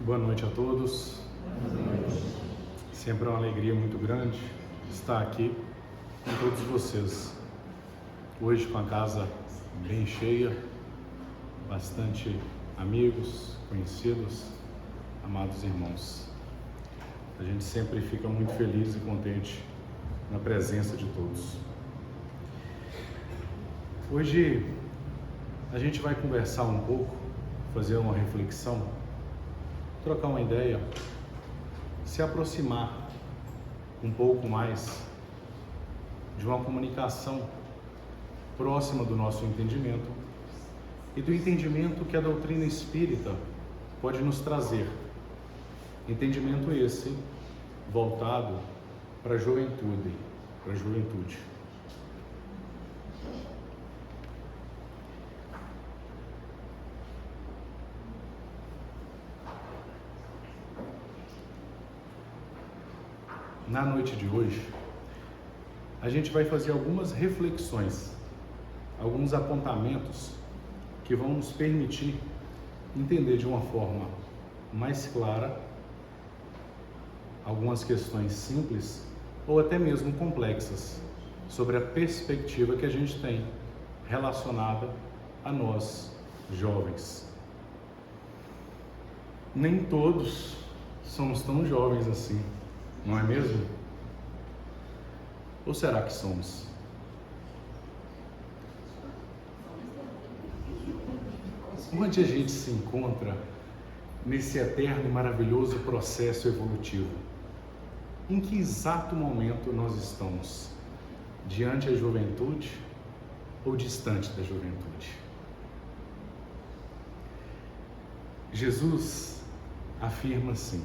Boa noite a todos. Sempre é uma alegria muito grande estar aqui com todos vocês. Hoje com a casa bem cheia, bastante amigos, conhecidos, amados irmãos. A gente sempre fica muito feliz e contente na presença de todos. Hoje a gente vai conversar um pouco, fazer uma reflexão, trocar uma ideia, se aproximar um pouco mais de uma comunicação próxima do nosso entendimento e do entendimento que a doutrina espírita pode nos trazer. Entendimento esse voltado para a juventude, Na noite de hoje, a gente vai fazer algumas reflexões, alguns apontamentos que vão nos permitir entender de uma forma mais clara algumas questões simples ou até mesmo complexas sobre a perspectiva que a gente tem relacionada a nós, jovens. Nem todos somos tão jovens assim, não é mesmo? Ou será que somos? Onde a gente se encontra nesse eterno e maravilhoso processo evolutivo? Em que exato momento nós estamos? Diante da juventude ou distante da juventude? Jesus afirma assim: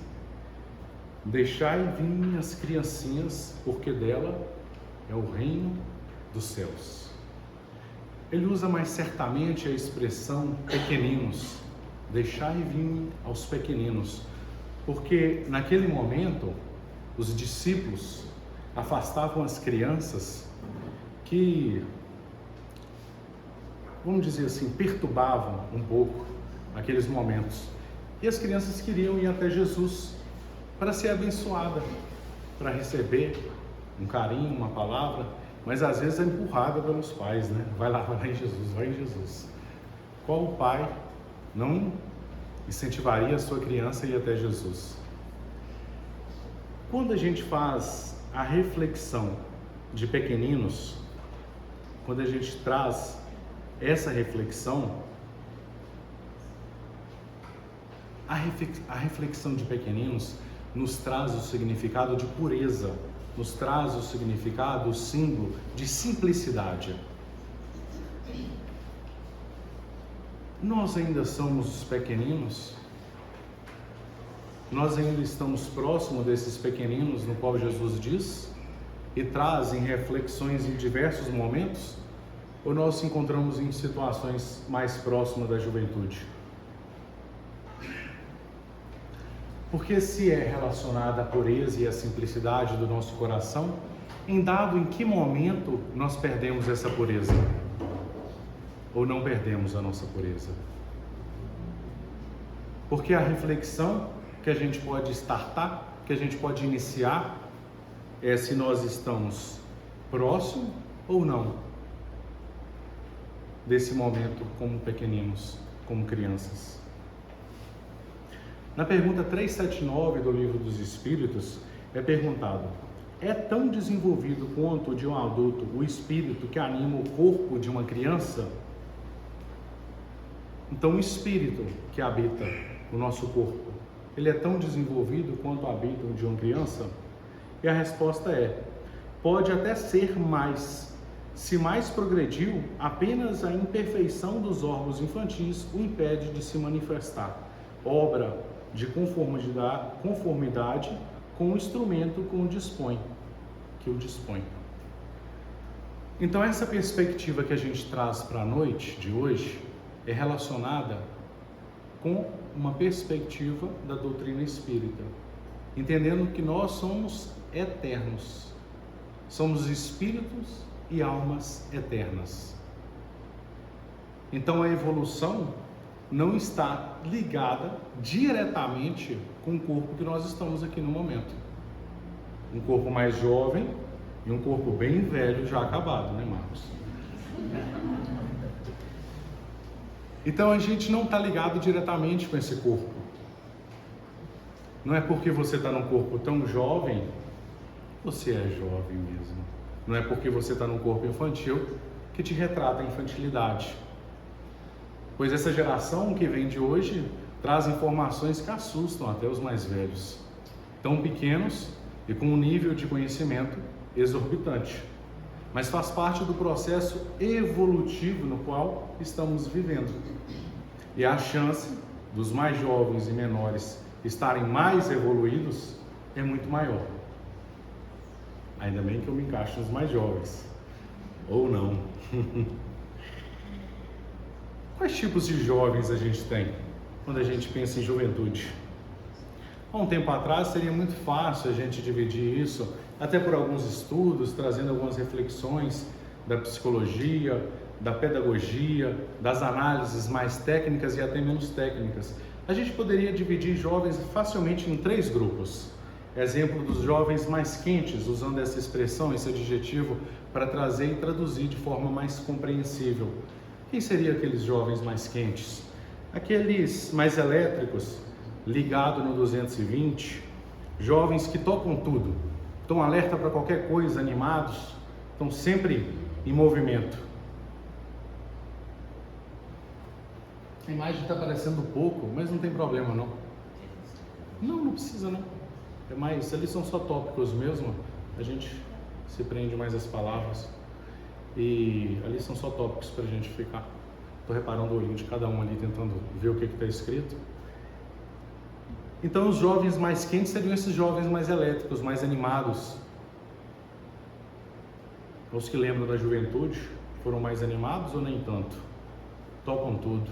deixai vir as criancinhas, porque dela é o reino dos céus. Ele usa mais certamente a expressão pequeninos. Deixai vir aos pequeninos, porque naquele momento os discípulos afastavam as crianças que, vamos dizer assim, perturbavam um pouco aqueles momentos. E as crianças queriam ir até Jesus para ser abençoada, para receber um carinho, uma palavra, mas às vezes é empurrada pelos pais, né? Vai lá em Jesus, vai em Jesus. Qual pai não incentivaria a sua criança a ir até Jesus? Quando a gente faz a reflexão de pequeninos, quando a gente traz essa reflexão, a reflexão de pequeninos nos traz o significado de pureza, nos traz o significado, o símbolo de simplicidade. Nós ainda somos os pequeninos? Nós ainda estamos próximos desses pequeninos no qual Jesus diz e traz em reflexões em diversos momentos? Ou nós nos encontramos em situações mais próximas da juventude? Porque se é relacionada à pureza e à simplicidade do nosso coração, em que momento nós perdemos essa pureza? Ou não perdemos a nossa pureza? Porque a reflexão que a gente pode startar, que a gente pode iniciar, é se nós estamos próximos ou não desse momento como pequeninos, como crianças. Na pergunta 379 do Livro dos Espíritos, é perguntado: é tão desenvolvido quanto de um adulto o espírito que anima o corpo de uma criança? Então, o espírito que habita o nosso corpo, ele é tão desenvolvido quanto habita o de uma criança? E a resposta é: pode até ser mais. Se mais progrediu, apenas a imperfeição dos órgãos infantis o impede de se manifestar, obra de conformidade com o instrumento que o dispõe. Então essa perspectiva que a gente traz para a noite de hoje é relacionada com uma perspectiva da doutrina espírita, entendendo que nós somos eternos, somos espíritos e almas eternas. Então a evolução não está ligada diretamente com o corpo que nós estamos aqui no momento. Um corpo mais jovem e um corpo bem velho, já acabado, né, Marcos? Então a gente não está ligado diretamente com esse corpo. Não é porque você está num corpo tão jovem, você é jovem mesmo. Não é porque você está num corpo infantil que te retrata a infantilidade. Pois essa geração que vem de hoje traz informações que assustam até os mais velhos. Tão pequenos e com um nível de conhecimento exorbitante. Mas faz parte do processo evolutivo no qual estamos vivendo. E a chance dos mais jovens e menores estarem mais evoluídos é muito maior. Ainda bem que eu me encaixo nos mais jovens. Ou não. Quais tipos de jovens a gente tem quando a gente pensa em juventude? Há um tempo atrás seria muito fácil a gente dividir isso, até por alguns estudos, trazendo algumas reflexões da psicologia, da pedagogia, das análises mais técnicas e até menos técnicas. A gente poderia dividir jovens facilmente em 3 grupos. Exemplo dos jovens mais quentes, usando essa expressão, esse adjetivo, para trazer e traduzir de forma mais compreensível. Quem seriam aqueles jovens mais quentes? Aqueles mais elétricos, ligados no 220, jovens que tocam tudo, estão alerta para qualquer coisa, animados, estão sempre em movimento. A imagem está parecendo pouco, mas não tem problema não. Não precisa não. É mais, ali são só tópicos mesmo, a gente se prende mais às palavras. E ali são só tópicos para a gente ficar. Estou reparando o olhinho de cada um ali, tentando ver o que está escrito. Então os jovens mais quentes seriam esses jovens mais elétricos, mais animados. Os que lembram da juventude, foram mais animados ou nem tanto? Tocam tudo.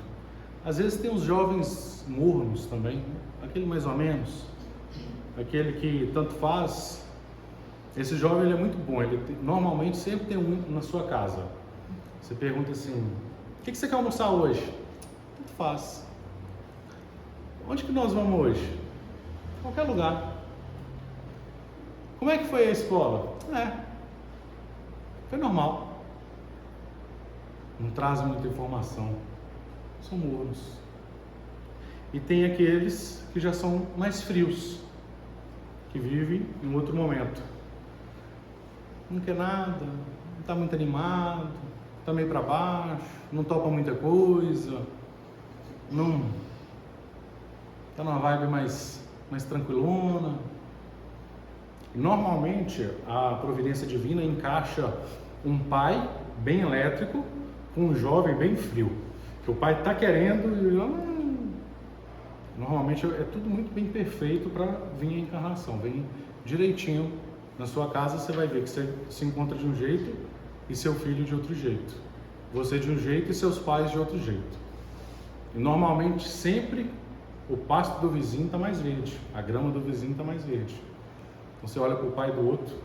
Às vezes tem os jovens mornos também, aquele mais ou menos, aquele que tanto faz. Esse jovem ele é muito bom, normalmente sempre tem um na sua casa. Você pergunta assim, o que você quer almoçar hoje? Tanto faz. Onde que nós vamos hoje? Qualquer lugar. Como é que foi a escola? Foi normal. Não trazem muita informação. São mornos. E tem aqueles que já são mais frios, que vivem em um outro momento. Não quer nada, não está muito animado, está meio para baixo, não topa muita coisa, não está numa vibe mais tranquilona. E normalmente a providência divina encaixa um pai bem elétrico com um jovem bem frio, que o pai está querendo e normalmente é tudo muito bem perfeito para vir a encarnação, vem direitinho. Na sua casa você vai ver que você se encontra de um jeito e seu filho de outro jeito, você de um jeito e seus pais de outro jeito. E normalmente sempre o pasto do vizinho está mais verde, a grama do vizinho está mais verde. Então você olha para o pai do outro.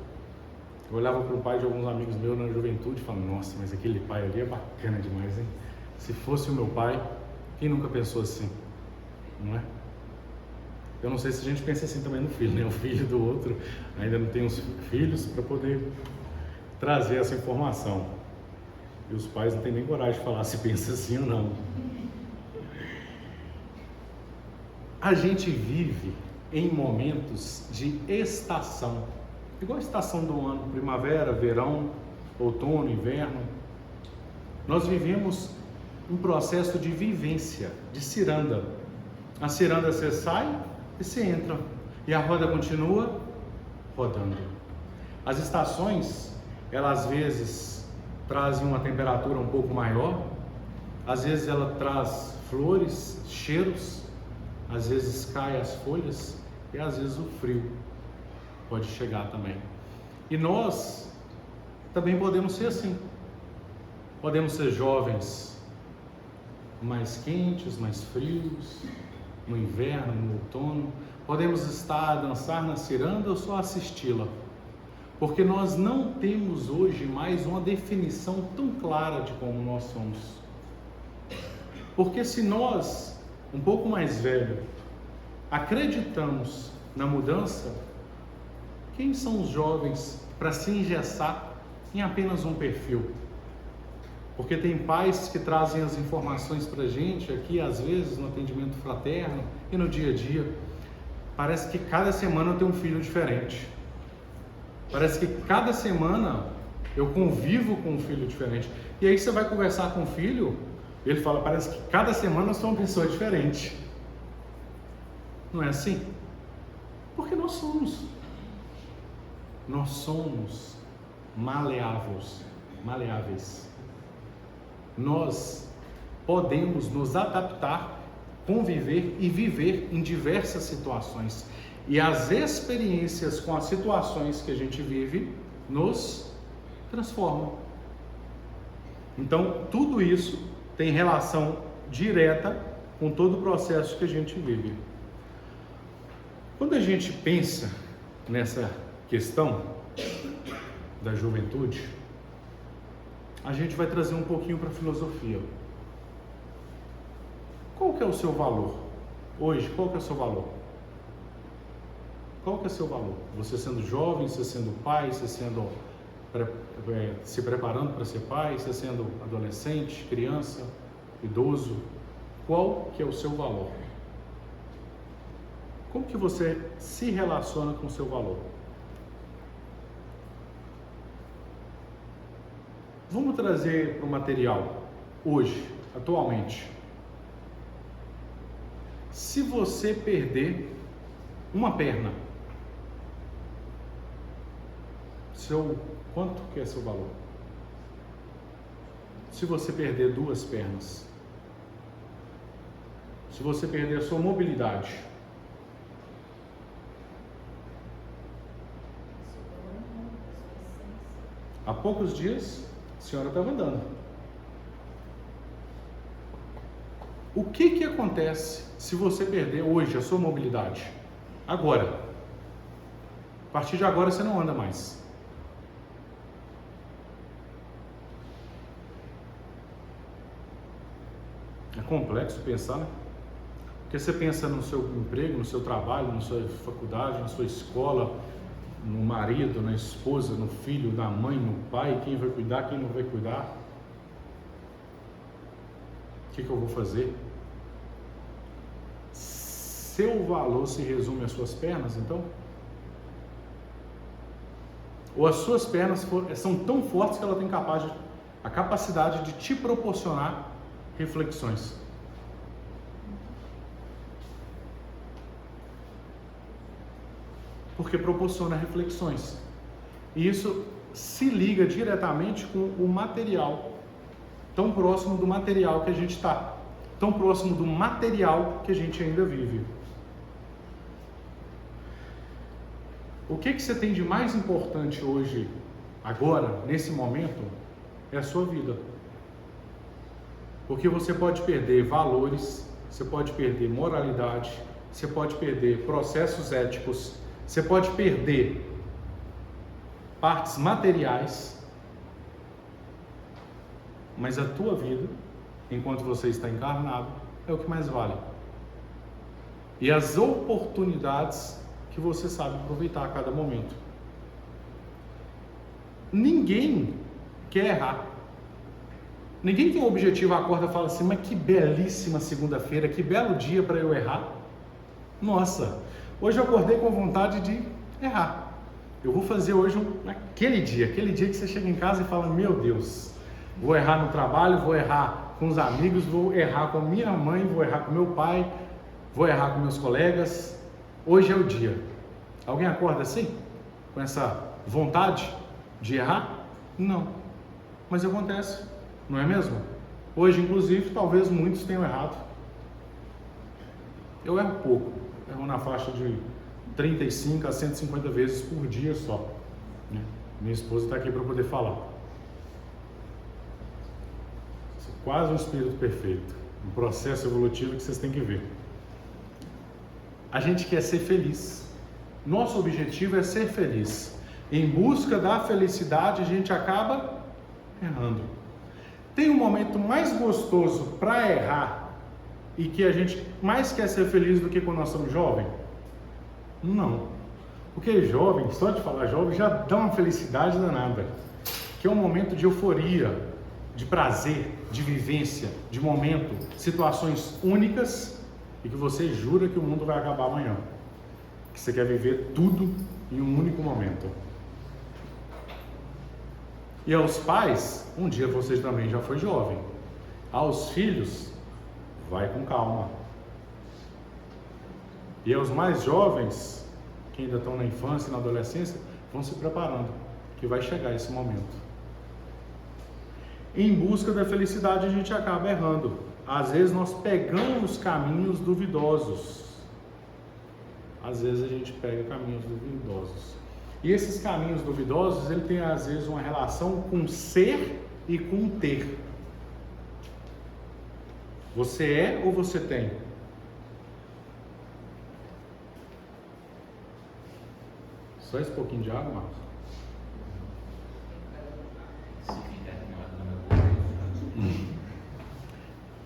Eu olhava para o pai de alguns amigos meus na juventude e falava, nossa, mas aquele pai ali é bacana demais, hein? Se fosse o meu pai, quem nunca pensou assim? Não é? Eu não sei se a gente pensa assim também no filho, né? O filho do outro ainda não tem os filhos para poder trazer essa informação. E os pais não têm nem coragem de falar se pensa assim ou não. A gente vive em momentos de estação, igual a estação do ano, primavera, verão, outono, inverno. Nós vivemos um processo de vivência, de ciranda. A ciranda você sai e você entra, e a roda continua rodando. As estações, elas às vezes trazem uma temperatura um pouco maior, às vezes ela traz flores, cheiros, às vezes cai as folhas e às vezes o frio pode chegar também. E nós também podemos ser assim. Podemos ser jovens mais quentes, mais frios, no inverno, no outono. Podemos estar a dançar na ciranda ou só assisti-la. Porque nós não temos hoje mais uma definição tão clara de como nós somos. Porque se nós um pouco mais velho, acreditamos na mudança, quem são os jovens para se engessar em apenas um perfil? Porque tem pais que trazem as informações para a gente aqui, às vezes, no atendimento fraterno e no dia a dia. Parece que cada semana eu tenho um filho diferente. Parece que cada semana eu convivo com um filho diferente. E aí você vai conversar com o filho, ele fala, parece que cada semana eu sou uma pessoa diferente. Não é assim? Porque nós somos maleáveis. Nós podemos nos adaptar, conviver e viver em diversas situações. E as experiências com as situações que a gente vive nos transformam. Então, tudo isso tem relação direta com todo o processo que a gente vive. Quando a gente pensa nessa questão da juventude, a gente vai trazer um pouquinho para a filosofia. Qual que é o seu valor? Hoje, qual que é o seu valor? Qual que é o seu valor? Você sendo jovem, você sendo pai, você sendo se preparando para ser pai, você sendo adolescente, criança, idoso, qual que é o seu valor? Como que você se relaciona com o seu valor? Vamos trazer para o material, hoje, atualmente. Se você perder uma perna, quanto que é seu valor? Se você perder duas pernas, se você perder a sua mobilidade, há poucos dias a senhora estava andando. O que acontece se você perder hoje a sua mobilidade? Agora. A partir de agora você não anda mais. É complexo pensar, né? Porque você pensa no seu emprego, no seu trabalho, na sua faculdade, na sua escola, no marido, na esposa, no filho, na mãe, no pai, quem vai cuidar, quem não vai cuidar. O que eu vou fazer? Seu valor se resume às suas pernas, então? Ou as suas pernas são tão fortes que ela tem a capacidade de te proporcionar reflexões. Porque proporciona reflexões. E isso se liga diretamente com o material, tão próximo do material que a gente está, tão próximo do material que a gente ainda vive. O que você tem de mais importante hoje, agora, nesse momento, é a sua vida. Porque você pode perder valores, você pode perder moralidade, você pode perder processos éticos, você pode perder partes materiais, mas a tua vida, enquanto você está encarnado, é o que mais vale. E as oportunidades que você sabe aproveitar a cada momento. Ninguém quer errar. Ninguém tem um objetivo, acorda e fala assim, mas que belíssima segunda-feira, que belo dia para eu errar. Nossa, hoje eu acordei com vontade de errar. Eu vou fazer hoje aquele dia que você chega em casa e fala, meu Deus, vou errar no trabalho, vou errar com os amigos, vou errar com a minha mãe, vou errar com meu pai, vou errar com meus colegas. Hoje é o dia. Alguém acorda assim? Com essa vontade de errar? Não. Mas acontece, não é mesmo? Hoje, inclusive, talvez muitos tenham errado. Eu erro pouco. Erro na faixa de 35 a 150 vezes por dia só. Né? Minha esposa está aqui para poder falar. Quase um espírito perfeito. Um processo evolutivo que vocês têm que ver. A gente quer ser feliz. Nosso objetivo é ser feliz. Em busca da felicidade, a gente acaba errando. Tem um momento mais gostoso para errar e que a gente mais quer ser feliz do que quando nós somos jovens? Não. Porque jovem, só de falar jovem, já dá uma felicidade danada. Que é um momento de euforia, de prazer, de vivência, de momento, situações únicas e que você jura que o mundo vai acabar amanhã. Que você quer viver tudo em um único momento. E aos pais, um dia você também já foi jovem. Aos filhos, vai com calma. E aos mais jovens, que ainda estão na infância e na adolescência, vão se preparando, que vai chegar esse momento. Em busca da felicidade a gente acaba errando. Às vezes nós pegamos caminhos duvidosos. Às vezes a gente pega caminhos duvidosos. E esses caminhos duvidosos, ele tem às vezes uma relação com ser e com ter. Você é ou você tem? Só esse pouquinho de água, Marcos?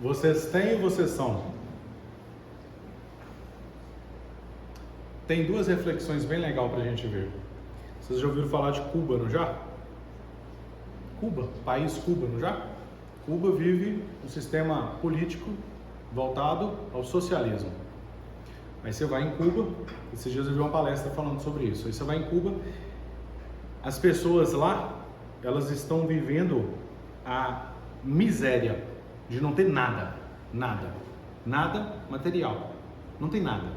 Vocês têm ou vocês são? Tem duas reflexões bem legais para a gente ver. Vocês já ouviram falar de Cuba, não já? Cuba, país Cuba, não já? Cuba vive um sistema político voltado ao socialismo. Aí você vai em Cuba, esses dias eu vi uma palestra falando sobre isso. Aí você vai em Cuba, as pessoas lá, elas estão vivendo a miséria de não ter nada material, não tem nada.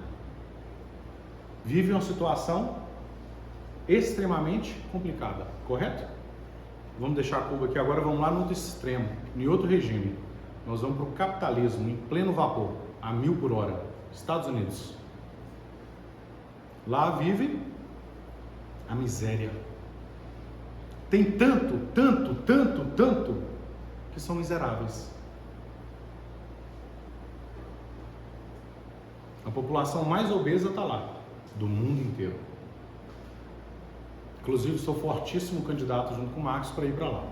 Vive uma situação extremamente complicada, correto? Vamos deixar Cuba aqui agora, vamos lá no outro extremo, em outro regime. Nós vamos para o capitalismo em pleno vapor, a 1000 por hora, Estados Unidos. Lá vive a miséria. Tem tanto, que são miseráveis. A população mais obesa está lá, do mundo inteiro. Inclusive, sou fortíssimo candidato junto com o Marcos para ir para lá.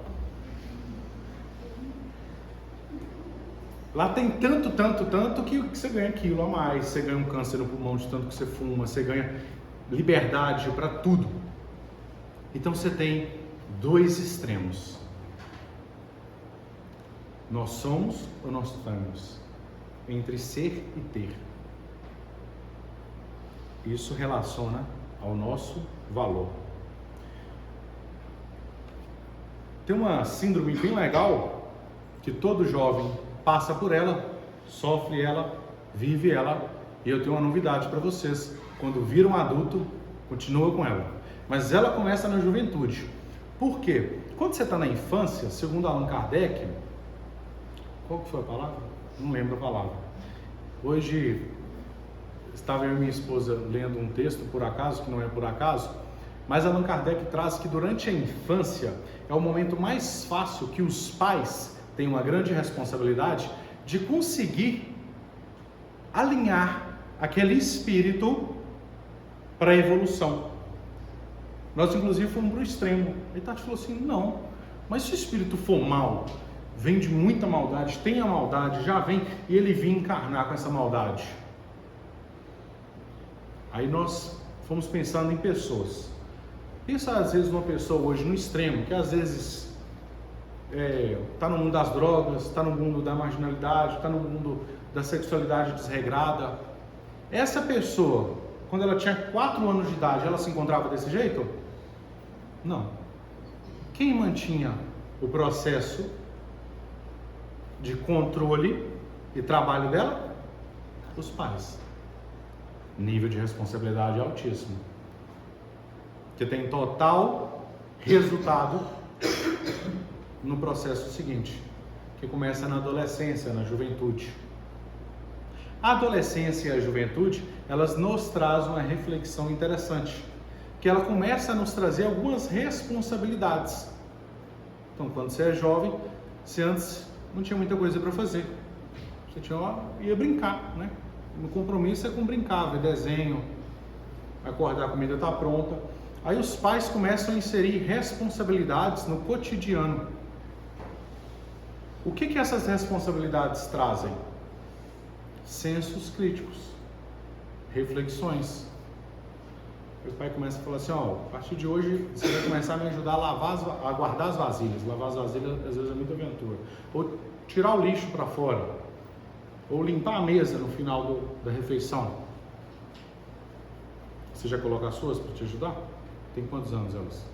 Lá tem tanto que você ganha quilo a mais, você ganha um câncer no pulmão de tanto que você fuma, você ganha liberdade para tudo. Então você tem dois extremos. Nós somos ou nós estamos entre ser e ter. Isso relaciona ao nosso valor. Tem uma síndrome bem legal que todo jovem passa por ela, sofre ela, vive ela, e eu tenho uma novidade para vocês: quando vira um adulto, continua com ela, mas ela começa na juventude. Por quê? Quando você está na infância, segundo Allan Kardec, qual que foi a palavra? Não lembro a palavra. Hoje estava eu e minha esposa lendo um texto, por acaso, que não é por acaso, mas Allan Kardec traz que durante a infância é o momento mais fácil que os pais têm uma grande responsabilidade de conseguir alinhar aquele espírito para a evolução. Nós inclusive fomos para o extremo. E Tati falou assim: não, mas se o espírito for mal, vem de muita maldade, tem a maldade, já vem, e ele vem encarnar com essa maldade. Aí nós fomos pensando em pessoas. Pensa às vezes numa pessoa hoje no extremo, que às vezes está no mundo das drogas, está no mundo da marginalidade, está no mundo da sexualidade desregrada. Essa pessoa, quando ela tinha 4 anos de idade, ela se encontrava desse jeito? Não. Quem mantinha o processo de controle e trabalho dela? Os pais. Nível de responsabilidade altíssimo, que tem total resultado no processo seguinte, que começa na adolescência, na juventude. A adolescência e a juventude, elas nos trazem uma reflexão interessante, que ela começa a nos trazer algumas responsabilidades. Então, quando você é jovem, você antes não tinha muita coisa para fazer, você ia brincar, né? No compromisso é com brincar, ver desenho, acordar, a comida está pronta. Aí os pais começam a inserir responsabilidades no cotidiano. O que essas responsabilidades trazem? sensos críticos, reflexões. O pai começa a falar assim, ó, a partir de hoje você vai começar a me ajudar a guardar as vasilhas. Lavar as vasilhas às vezes é muita aventura. Ou tirar o lixo para fora. Ou limpar a mesa no final da refeição. Você já coloca as suas para te ajudar? Tem quantos anos elas?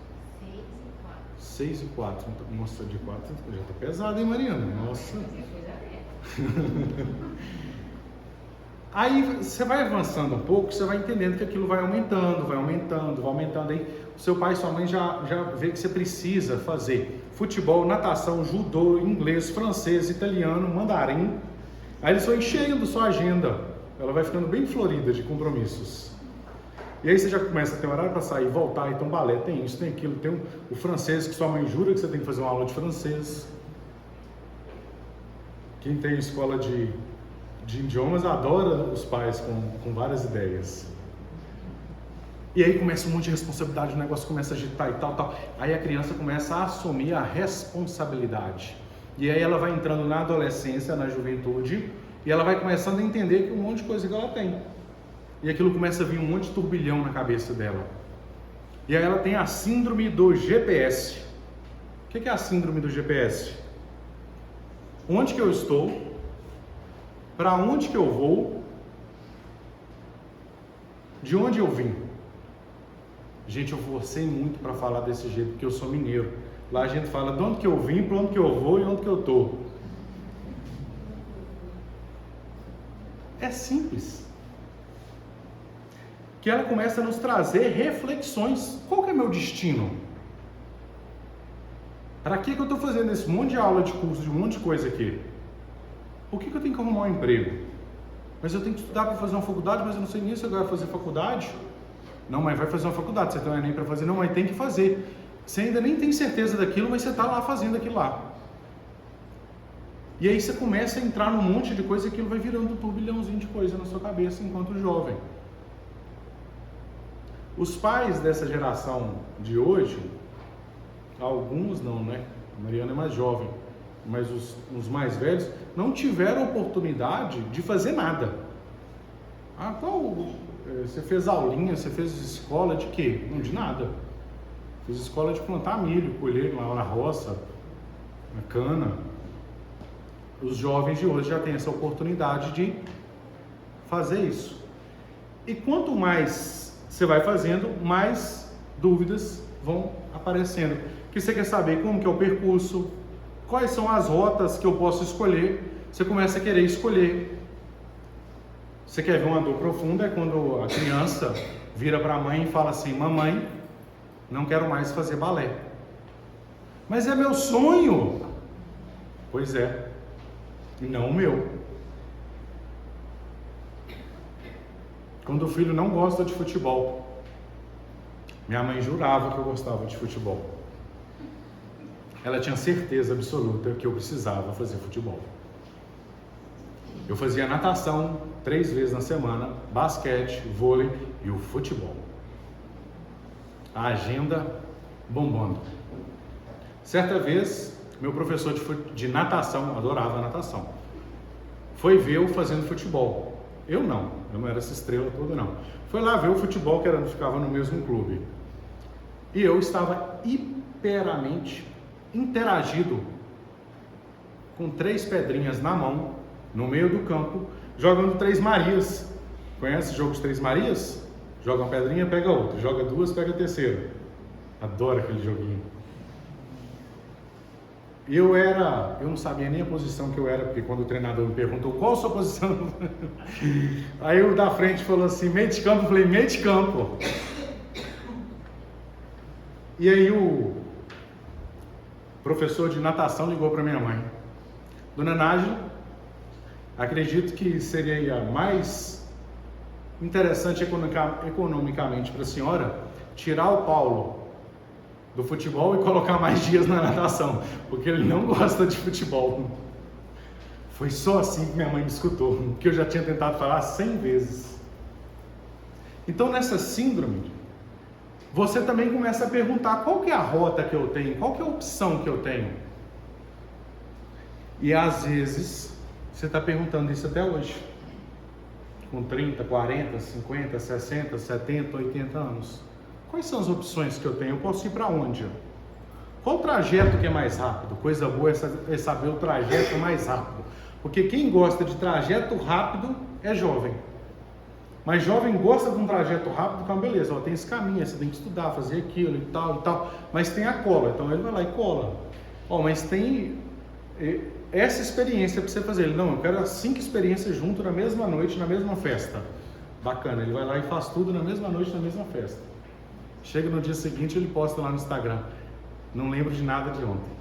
6 e 4. Nossa, de 4 já tá pesado, hein, Mariana? Nossa. Aí você vai avançando um pouco, você vai entendendo que aquilo vai aumentando, vai aumentando, vai aumentando. Aí o seu pai e sua mãe já vê que você precisa fazer futebol, natação, judô, inglês, francês, italiano, mandarim. Aí eles vão enchendo sua agenda. Ela vai ficando bem florida de compromissos. E aí você já começa a ter horário para sair, voltar, então balé, tem isso, tem aquilo, tem o francês que sua mãe jura que você tem que fazer uma aula de francês. Quem tem escola de idiomas adora os pais com várias ideias. E aí começa um monte de responsabilidade, o negócio começa a agitar e tal. Aí a criança começa a assumir a responsabilidade. E aí ela vai entrando na adolescência, na juventude, e ela vai começando a entender que um monte de coisa que ela tem. E aquilo começa a vir um monte de turbilhão na cabeça dela. E aí ela tem a síndrome do GPS. O que é a síndrome do GPS? Onde que eu estou? Para onde que eu vou? De onde eu vim? Gente, eu forcei muito para falar desse jeito, porque eu sou mineiro. Lá a gente fala de onde que eu vim, para onde que eu vou e onde que eu estou. É simples. Que ela começa a nos trazer reflexões. Qual que é meu destino? Para que eu estou fazendo esse monte de aula de curso, de um monte de coisa aqui? Por que eu tenho que arrumar um emprego? Mas eu tenho que estudar para fazer uma faculdade, mas eu não sei nem se eu vou fazer faculdade. Não, mas vai fazer uma faculdade, você tem um Enem para fazer. Não, mas tem que fazer. Você ainda nem tem certeza daquilo, mas você está lá fazendo aquilo lá. E aí você começa a entrar num monte de coisa e aquilo vai virando um turbilhãozinho de coisa na sua cabeça enquanto jovem. Os pais dessa geração de hoje, alguns não, né? A Mariana é mais jovem, mas os mais velhos não tiveram oportunidade de fazer nada. Ah, você fez aulinha, você fez escola de quê? Não, de nada. Fiz escola de plantar milho, colher lá na roça, na cana. Os jovens de hoje já têm essa oportunidade de fazer isso. E quanto mais você vai fazendo, mais dúvidas vão aparecendo. Que você quer saber como que é o percurso, quais são as rotas que eu posso escolher, você começa a querer escolher. Você quer ver uma dor profunda? É quando a criança vira para a mãe e fala assim: mamãe, não quero mais fazer balé. Mas é meu sonho. Pois é, e não o meu. Quando o filho não gosta de futebol, minha mãe jurava que eu gostava de futebol. Ela tinha certeza absoluta que eu precisava fazer futebol. Eu fazia natação 3 vezes na semana, basquete, vôlei e o futebol. A agenda bombando. Certa vez, meu professor de natação, adorava natação, foi ver eu fazendo futebol. Eu não era essa estrela toda não. Foi lá ver o futebol, que ficava no mesmo clube. E eu estava hiperamente interagido com 3 pedrinhas na mão, no meio do campo, jogando 3 Marias. Conhece o jogo de 3 Marias? Joga uma pedrinha, pega outra. Joga 2, pega a terceira. Adoro aquele joguinho. E eu não sabia nem a posição que eu era, porque quando o treinador me perguntou qual a sua posição, aí o da frente falou assim, meio de campo, eu falei, meio de campo. E aí o professor de natação ligou para minha mãe. Dona Nájila, acredito que seria mais interessante economicamente para a senhora tirar o Paulo do futebol e colocar mais dias na natação, porque ele não gosta de futebol. Foi só assim que minha mãe me escutou, porque eu já tinha tentado falar 100 vezes. Então nessa síndrome, você também começa a perguntar qual que é a rota que eu tenho, qual que é a opção que eu tenho. E às vezes, você está perguntando isso até hoje. com 30, 40, 50, 60, 70, 80 anos? Quais são as opções que eu tenho? Eu posso ir para onde? Qual o trajeto que é mais rápido? Coisa boa é saber o trajeto mais rápido. Porque quem gosta de trajeto rápido é jovem. Mas jovem gosta de um trajeto rápido, então beleza, ó, tem esse caminho, você tem que estudar, fazer aquilo e tal. Mas tem a cola, então ele vai lá e cola. Ó, mas tem essa experiência para você fazer. Ele, não, eu quero as 5 experiências junto na mesma noite, na mesma festa. Bacana, ele vai lá e faz tudo na mesma noite, na mesma festa. Chega no dia seguinte, ele posta lá no Instagram. Não lembro de nada de ontem.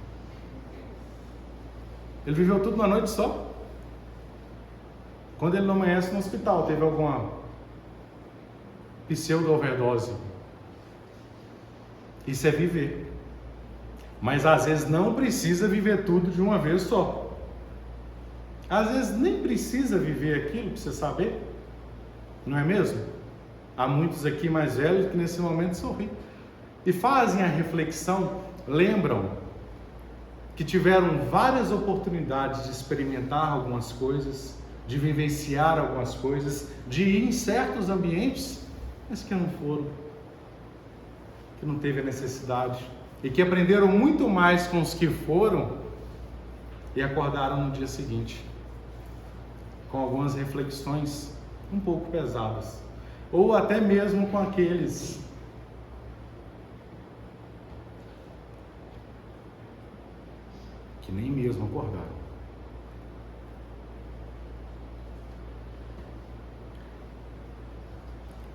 Ele viveu tudo numa noite só. Quando ele não amanhece no hospital, teve alguma pseudo-overdose. Isso é viver. Mas às vezes não precisa viver tudo de uma vez só. Às vezes nem precisa viver aquilo para você saber. Não é mesmo? Há muitos aqui mais velhos que nesse momento sorriem. E fazem a reflexão, lembram que tiveram várias oportunidades de experimentar algumas coisas, de vivenciar algumas coisas, de ir em certos ambientes, mas que não foram, que não teve a necessidade, e que aprenderam muito mais com os que foram e acordaram no dia seguinte, com algumas reflexões um pouco pesadas, ou até mesmo com aqueles que nem mesmo acordaram.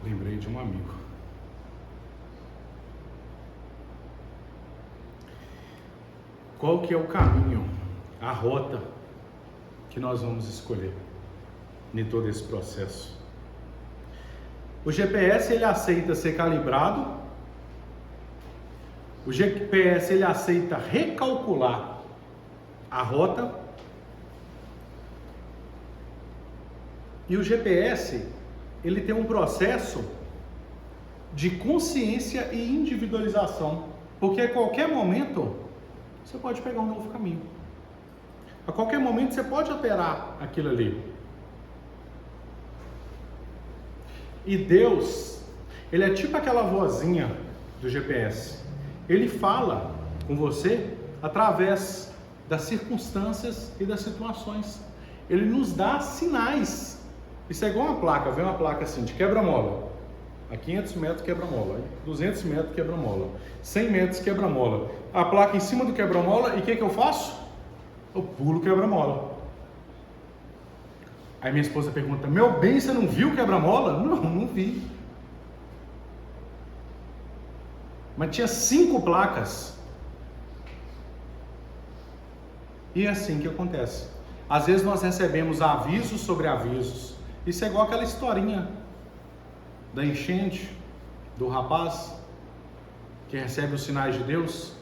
Lembrei de um amigo. Qual que é o caminho, a rota que nós vamos escolher em todo esse processo? O GPS ele aceita ser calibrado. O GPS ele aceita recalcular a rota. E o GPS ele tem um processo de consciência e individualização, porque a qualquer momento você pode pegar um novo caminho. A qualquer momento você pode alterar aquilo ali. E Deus, ele é tipo aquela vozinha do GPS. Ele fala com você através das circunstâncias e das situações. Ele nos dá sinais. Isso é igual uma placa, vem uma placa assim de quebra-mola. A 500 metros quebra-mola, 200 metros quebra-mola, 100 metros quebra-mola. A placa em cima do quebra-mola, e o que eu faço? Eu pulo o quebra-mola. Aí minha esposa pergunta, meu bem, você não viu o quebra-mola? Não, não vi. Mas tinha 5 placas. E é assim que acontece. Às vezes nós recebemos avisos sobre avisos. Isso é igual aquela historinha da enchente, do rapaz que recebe os sinais de Deus,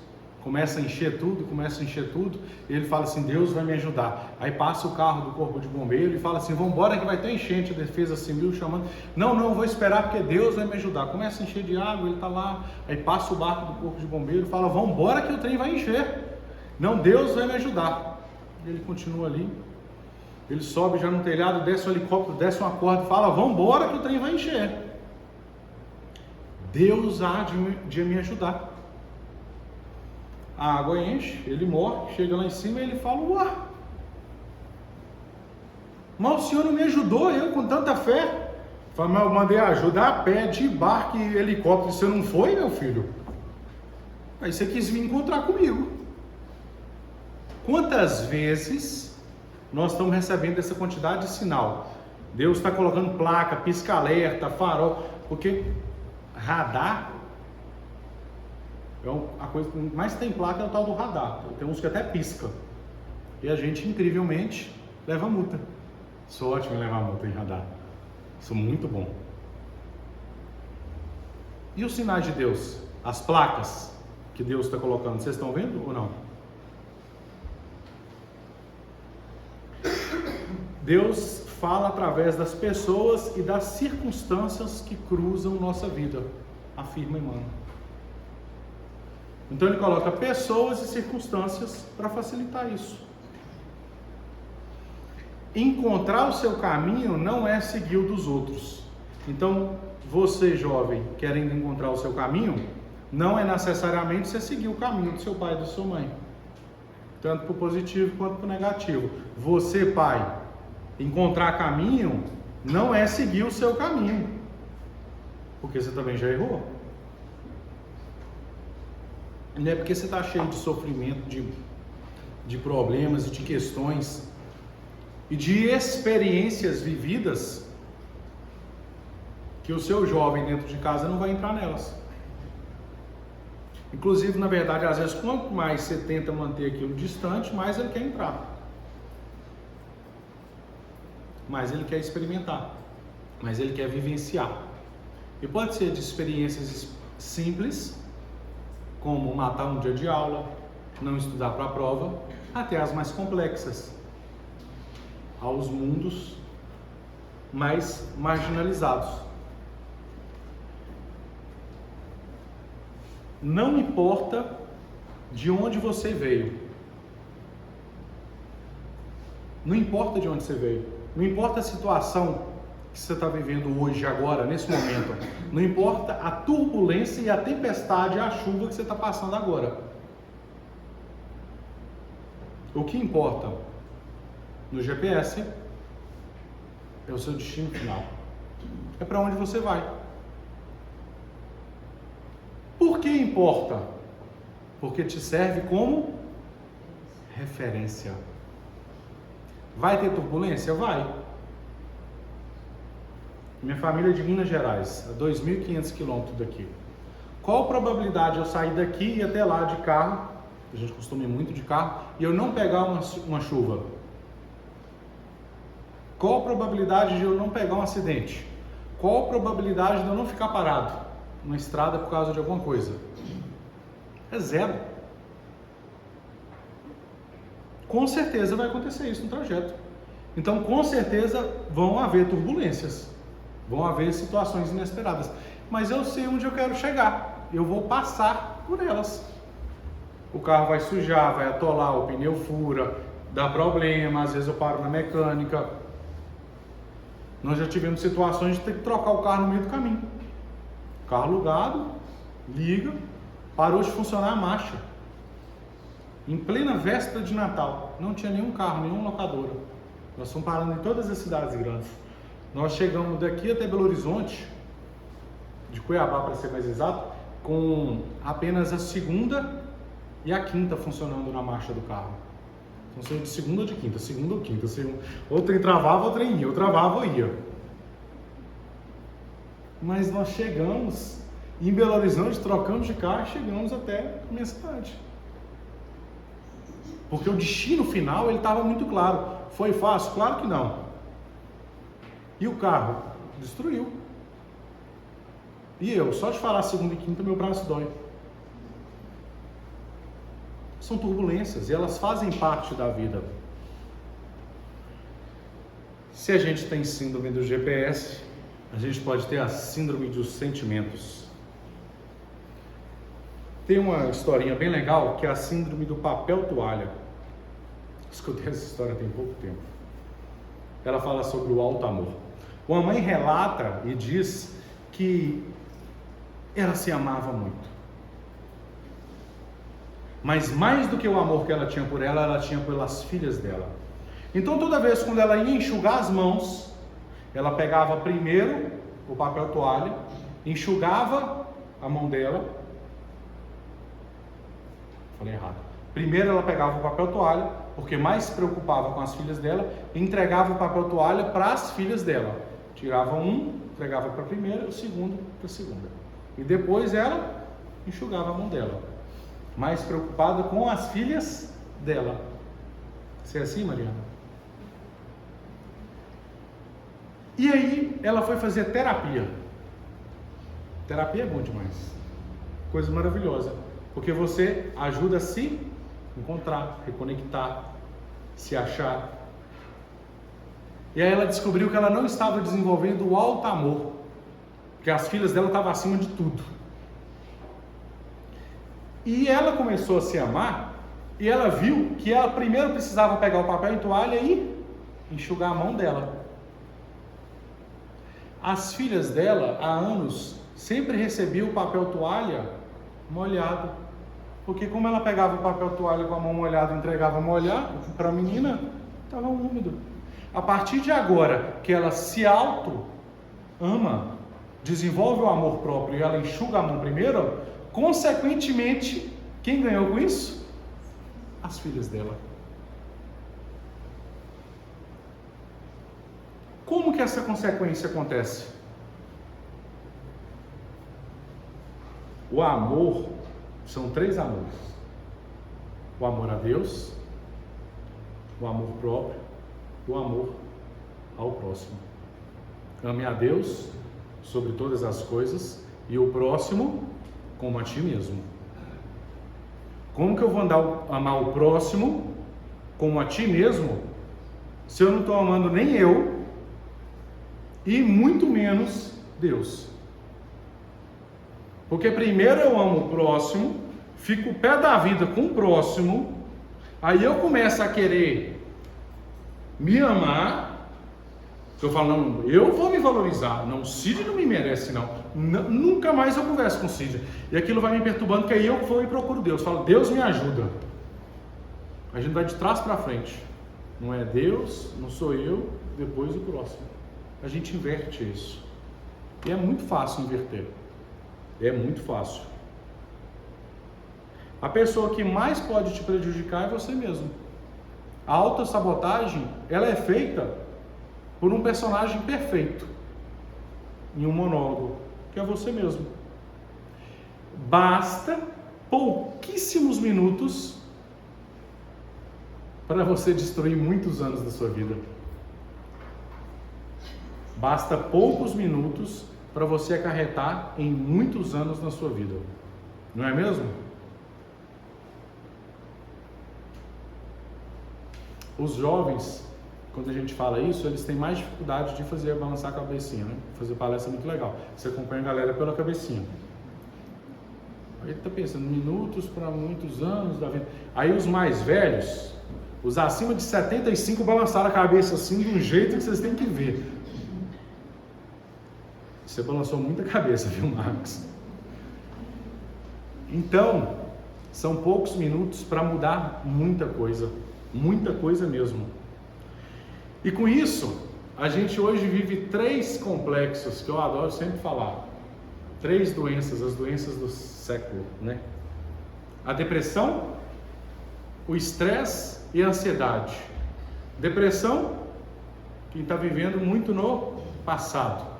começa a encher tudo, e ele fala assim, Deus vai me ajudar. Aí passa o carro do corpo de bombeiro e fala assim, vamos embora que vai ter enchente, a defesa civil chamando, não, vou esperar porque Deus vai me ajudar. Começa a encher de água, ele está lá, aí passa o barco do corpo de bombeiro e fala, vamos embora que o trem vai encher. Não, Deus vai me ajudar. E ele continua ali, ele sobe já no telhado, desce o helicóptero, desce uma corda e fala, vamos embora que o trem vai encher. Deus há de me ajudar. A água enche, ele morre, chega lá em cima e ele fala, ué, mas o senhor não me ajudou, eu com tanta fé. Fala, mas eu mandei ajuda a pé, de barco e helicóptero, você não foi, meu filho? Aí você quis vir encontrar comigo. Quantas vezes nós estamos recebendo essa quantidade de sinal? Deus está colocando placa, pisca-alerta, farol, porque radar a coisa que mais tem placa é o tal do radar. Tem uns que até pisca. E a gente, incrivelmente, leva multa. Sou ótimo em levar multa em radar. Sou muito bom. E os sinais de Deus? As placas que Deus está colocando, vocês estão vendo ou não? Deus fala através das pessoas e das circunstâncias que cruzam nossa vida, afirma Emmanuel. Então ele coloca pessoas e circunstâncias para facilitar isso. encontrar o seu caminho não é seguir o dos outros. Então, você jovem, querendo encontrar o seu caminho, não é necessariamente você seguir o caminho do seu pai e da sua mãe, tanto para o positivo quanto para o negativo. Você, pai, encontrar caminho não é seguir o seu caminho, porque você também já errou. Não é porque você está cheio de sofrimento, de problemas e de questões e de experiências vividas que o seu jovem dentro de casa não vai entrar nelas. Inclusive, na verdade, às vezes, quanto mais você tenta manter aquilo distante, mais ele quer entrar. Mais ele quer experimentar. Mais ele quer vivenciar. E pode ser de experiências simples, como matar um dia de aula, não estudar para a prova, até as mais complexas, aos mundos mais marginalizados. Não importa de onde você veio. Não importa de onde você veio. Não importa a situação que você está vivendo hoje, agora, nesse momento. Não importa a turbulência e a tempestade, a chuva que você está passando agora. O que importa no GPS é o seu destino final. É para onde você vai. Por que importa? Porque te serve como referência. Vai ter turbulência? Vai. Minha família é de Minas Gerais, a 2.500 quilômetros daqui. Qual a probabilidade de eu sair daqui e ir até lá de carro? A gente costuma ir muito de carro e eu não pegar uma chuva. Qual a probabilidade de eu não pegar um acidente? Qual a probabilidade de eu não ficar parado numa estrada por causa de alguma coisa? É zero. Com certeza vai acontecer isso no trajeto. Então, com certeza vão haver turbulências, vão haver situações inesperadas. Mas eu sei onde eu quero chegar. Eu vou passar por elas. O carro vai sujar, vai atolar, o pneu fura, dá problema, às vezes eu paro na mecânica. Nós já tivemos situações de ter que trocar o carro no meio do caminho. Carro alugado, liga, parou de funcionar a marcha. Em plena véspera de Natal, não tinha nenhum carro, nenhuma locadora. Nós fomos parando em todas as cidades grandes. Nós chegamos daqui até Belo Horizonte, de Cuiabá para ser mais exato, com apenas a segunda e a quinta funcionando na marcha do carro. Então saiu de segunda ou de quinta, segunda ou quinta. Ou o trem travava ou o trem ia, ou travava ou ia. Mas nós chegamos em Belo Horizonte, trocamos de carro e chegamos até a minha cidade. Porque o destino final ele estava muito claro. Foi fácil? Claro que não. E o carro? Destruiu. E eu, só de falar segunda e quinta, meu braço dói. São turbulências e elas fazem parte da vida. Se a gente tem síndrome do GPS, a gente pode ter a síndrome dos sentimentos. Tem uma historinha bem legal que é a síndrome do papel toalha. Escutei essa história tem pouco tempo. Ela fala sobre o alto amor. Uma mãe relata e diz que ela se amava muito. Mas mais do que o amor que ela tinha por ela tinha pelas filhas dela. Então toda vez quando ela ia enxugar as mãos, ela pegava primeiro o papel toalha, enxugava a mão dela. Falei errado. Primeiro ela pegava o papel toalha, porque mais se preocupava com as filhas dela, e entregava o papel toalha para as filhas dela. Tirava um, entregava para a primeira, o segundo para a segunda. E depois ela enxugava a mão dela. Mais preocupada com as filhas dela. Você é assim, Mariana? E aí ela foi fazer terapia. Terapia é bom demais. Coisa maravilhosa. Porque você ajuda a se encontrar, reconectar, se achar. E aí ela descobriu que ela não estava desenvolvendo o alto amor. Porque as filhas dela estavam acima de tudo. E ela começou a se amar, e ela viu que ela primeiro precisava pegar o papel e toalha e enxugar a mão dela. As filhas dela, há anos, sempre recebiam o papel toalha molhado. Porque como ela pegava o papel toalha com a mão molhada e entregava molhado para a menina, estava úmido. A partir de agora, que ela se auto-ama, desenvolve o amor próprio e ela enxuga a mão primeiro, consequentemente, quem ganhou com isso? As filhas dela. Como que essa consequência acontece? O amor, são 3 amores. O amor a Deus, o amor próprio, o amor ao próximo. Ame a Deus sobre todas as coisas e o próximo como a ti mesmo. Como que eu vou amar o próximo como a ti mesmo se eu não estou amando nem eu e muito menos Deus? Porque primeiro eu amo o próximo, fico o pé da vida com o próximo, aí eu começo a querer me amar, eu falo, não, eu vou me valorizar, não, o Cid não me merece não, nunca mais eu converso com o Cid, e aquilo vai me perturbando, que aí eu vou e procuro Deus, falo, Deus me ajuda, a gente vai de trás para frente, não é Deus, não sou eu, depois o próximo, a gente inverte isso, e é muito fácil inverter, é muito fácil. A pessoa que mais pode te prejudicar é você mesmo. A autossabotagem, ela é feita por um personagem perfeito em um monólogo, que é você mesmo. Basta pouquíssimos minutos para você destruir muitos anos da sua vida. Basta poucos minutos para você acarretar em muitos anos na sua vida. Não é mesmo? Os jovens, quando a gente fala isso, eles têm mais dificuldade de fazer balançar a cabecinha, né? Fazer palestra é muito legal. Você acompanha a galera pela cabecinha. Aí tá pensando, minutos para muitos anos da vida. Aí os mais velhos, os acima de 75, balançaram a cabeça assim de um jeito que vocês têm que ver. Você balançou muita cabeça, viu, Marcos? Então, são poucos minutos para mudar muita coisa mesmo. E com isso, a gente hoje vive 3 complexos que eu adoro sempre falar. 3 doenças, as doenças do século, né? A depressão, o estresse e a ansiedade. Depressão, quem está vivendo muito no passado.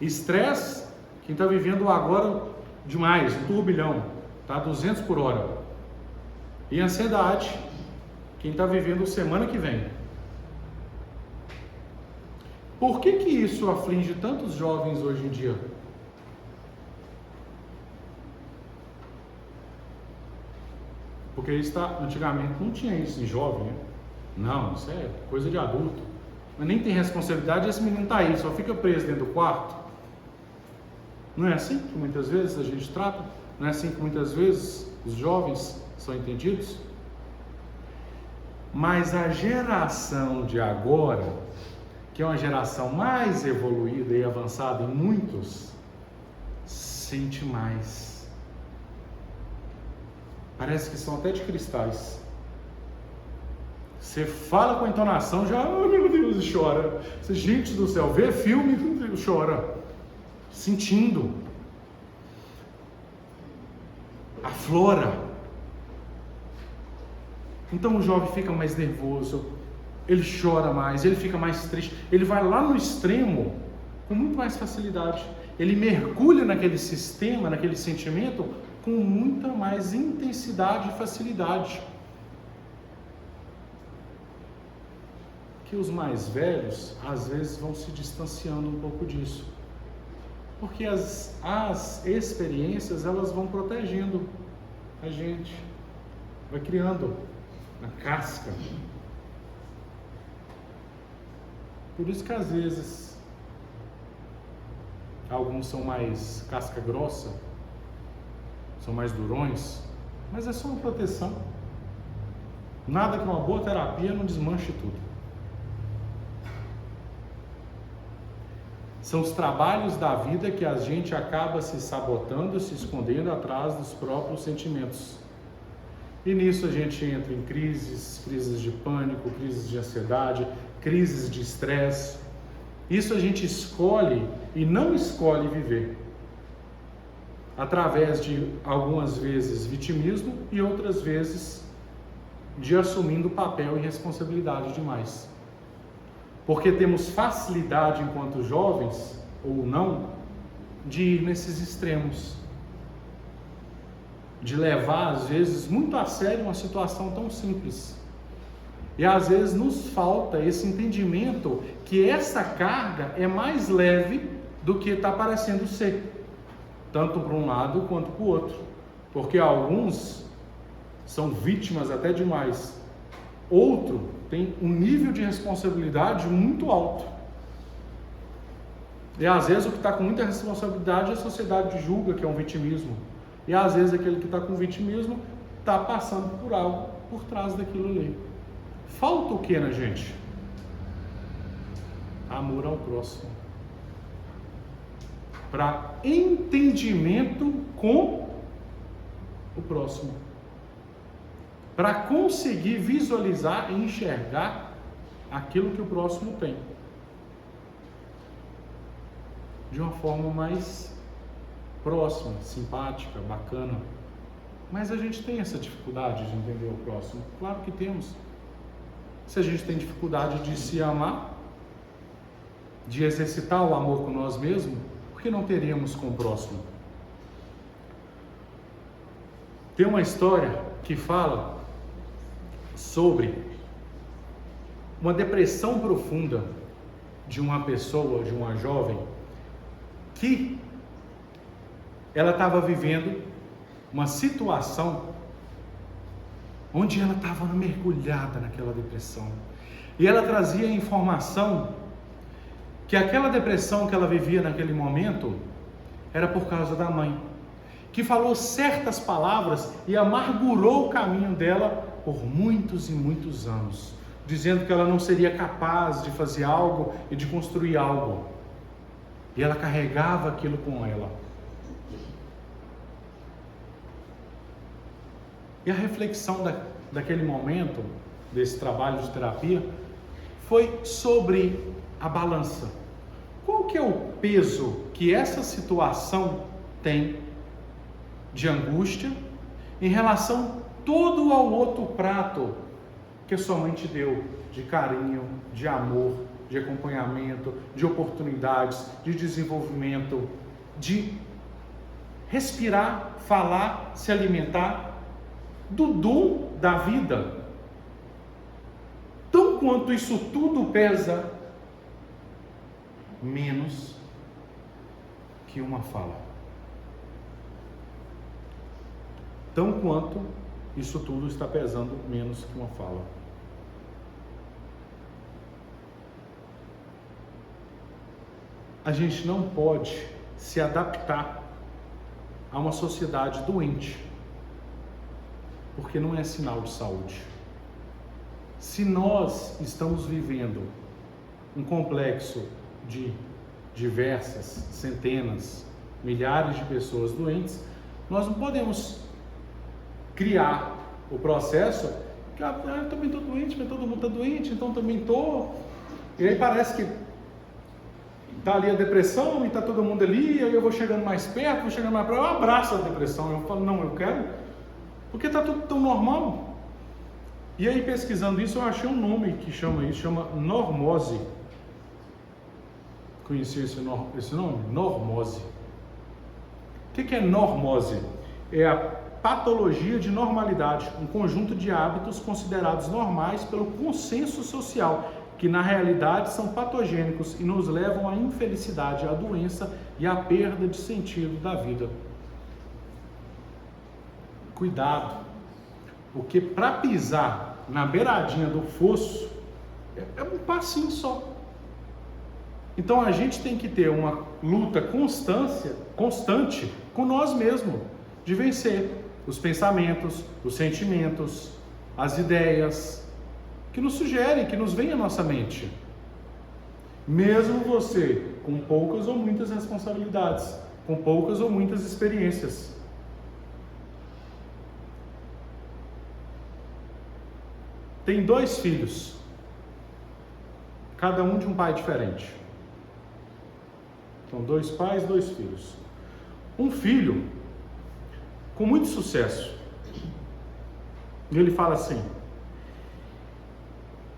Estresse, quem está vivendo agora demais, um turbilhão, tá 200 por hora. E ansiedade, quem está vivendo semana que vem. Por que isso aflige tantos jovens hoje em dia? Porque antigamente não tinha isso em jovem, né? Não, isso é coisa de adulto. Mas nem tem responsabilidade, esse menino está aí, só fica preso dentro do quarto. Não é assim que muitas vezes a gente trata? Não é assim que muitas vezes os jovens são entendidos? Mas a geração de agora, que é uma geração mais evoluída e avançada em muitos, sente mais. Parece que são até de cristais. Você fala com a entonação, já, oh meu Deus, chora. Você, gente do céu, vê filme, chora. Sentindo. Aflora. Então o jovem fica mais nervoso, ele chora mais, ele fica mais triste, ele vai lá no extremo com muito mais facilidade. Ele mergulha naquele sistema, naquele sentimento com muita mais intensidade e facilidade. Que os mais velhos às vezes vão se distanciando um pouco disso. Porque as experiências, elas vão protegendo a gente, vai criando a casca. Por isso que às vezes alguns são mais casca grossa, são mais durões, mas é só uma proteção. Nada que uma boa terapia não desmanche tudo. São os trabalhos da vida que a gente acaba se sabotando, se escondendo atrás dos próprios sentimentos. E nisso a gente entra em crises de pânico, crises de ansiedade, crises de estresse. Isso a gente escolhe e não escolhe viver. Através de, algumas vezes, vitimismo e outras vezes de assumindo papel e responsabilidade demais. Porque temos facilidade, enquanto jovens, ou não, de ir nesses extremos. De levar, às vezes, muito a sério uma situação tão simples. E às vezes nos falta esse entendimento que essa carga é mais leve do que está parecendo ser. Tanto para um lado quanto para o outro. Porque alguns são vítimas até demais. Outro tem um nível de responsabilidade muito alto. E às vezes o que está com muita responsabilidade a sociedade julga que é um vitimismo. E às vezes aquele que está com vitimismo está passando por algo por trás daquilo ali. Falta o que na gente? Amor ao próximo. Para entendimento com o próximo. Para conseguir visualizar e enxergar aquilo que o próximo tem. De uma forma mais próxima, simpática, bacana. Mas a gente tem essa dificuldade de entender o próximo? Claro que temos. Se a gente tem dificuldade de se amar, de exercitar o amor com nós mesmos, por que não teríamos com o próximo? Tem uma história que fala sobre uma depressão profunda de uma pessoa, de uma jovem, que ela estava vivendo uma situação onde ela estava mergulhada naquela depressão. E ela trazia a informação que aquela depressão que ela vivia naquele momento era por causa da mãe, que falou certas palavras e amargurou o caminho dela por muitos e muitos anos, dizendo que ela não seria capaz de fazer algo e de construir algo. E ela carregava aquilo com ela. E a reflexão daquele momento, desse trabalho de terapia, foi sobre a balança. Qual que é o peso que essa situação tem de angústia em relação todo ao outro prato que a sua mãe te deu, de carinho, de amor, de acompanhamento, de oportunidades, de desenvolvimento, de respirar, falar, se alimentar, do dom da vida. Tão quanto isso tudo pesa menos que uma fala. Tão quanto isso tudo está pesando menos que uma fala. A gente não pode se adaptar a uma sociedade doente, porque não é sinal de saúde. Se nós estamos vivendo um complexo de diversas, centenas, milhares de pessoas doentes, nós não podemos criar o processo que eu também estou doente, mas todo mundo está doente, então também estou. E aí parece que está ali a depressão e está todo mundo ali, e aí eu vou chegando mais perto, vou chegando mais perto, eu abraço a depressão, eu falo, não, eu quero, porque está tudo tão normal. E aí pesquisando isso, eu achei um nome que chama isso, chama normose. Conheci esse nome? Normose. O que é normose? É a patologia de normalidade, um conjunto de hábitos considerados normais pelo consenso social, que na realidade são patogênicos e nos levam à infelicidade, à doença e à perda de sentido da vida. Cuidado, porque para pisar na beiradinha do fosso é um passinho só. Então a gente tem que ter uma luta constante com nós mesmos, de vencer os pensamentos, os sentimentos, as ideias que nos sugerem, que nos vêm à nossa mente. Mesmo você com poucas ou muitas responsabilidades, com poucas ou muitas experiências. Tem 2 filhos, cada um de um pai diferente. Então, 2 pais, 2 filhos. Um filho com muito sucesso. E ele fala assim: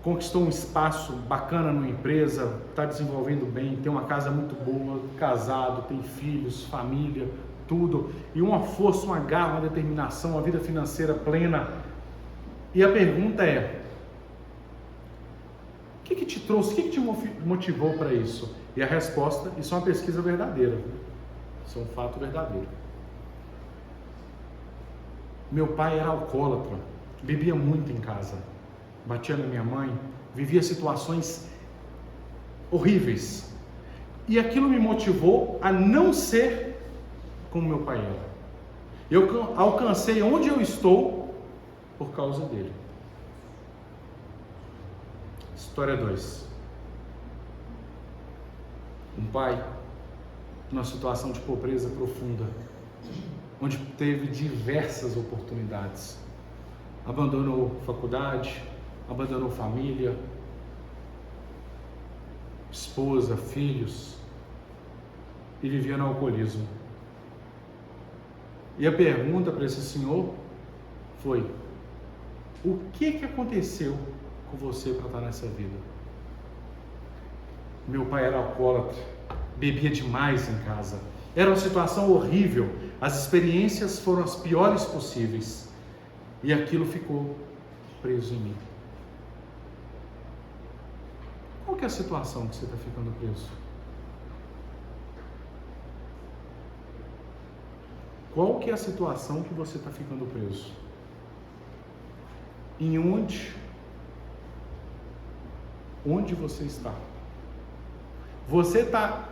conquistou um espaço bacana numa empresa, está desenvolvendo bem, tem uma casa muito boa, casado, tem filhos, família, tudo. E uma força, uma garra, uma determinação, uma vida financeira plena. E a pergunta é: o que te trouxe, o que te motivou para isso? E a resposta: isso é uma pesquisa verdadeira. Isso é um fato verdadeiro. Meu pai era alcoólatra, bebia muito em casa, batia na minha mãe, vivia situações horríveis. E aquilo me motivou a não ser como meu pai era. Eu alcancei onde eu estou por causa dele. História 2. Um pai numa situação de pobreza profunda, onde teve diversas oportunidades. Abandonou faculdade, abandonou família, esposa, filhos, e vivia no alcoolismo. E a pergunta para esse senhor foi: o que aconteceu com você para estar nessa vida? Meu pai era alcoólatra, bebia demais em casa, era uma situação horrível, as experiências foram as piores possíveis, e aquilo ficou preso em mim. Qual que é a situação que você está ficando preso? Qual que é a situação que você está ficando preso? Em onde você está? Você está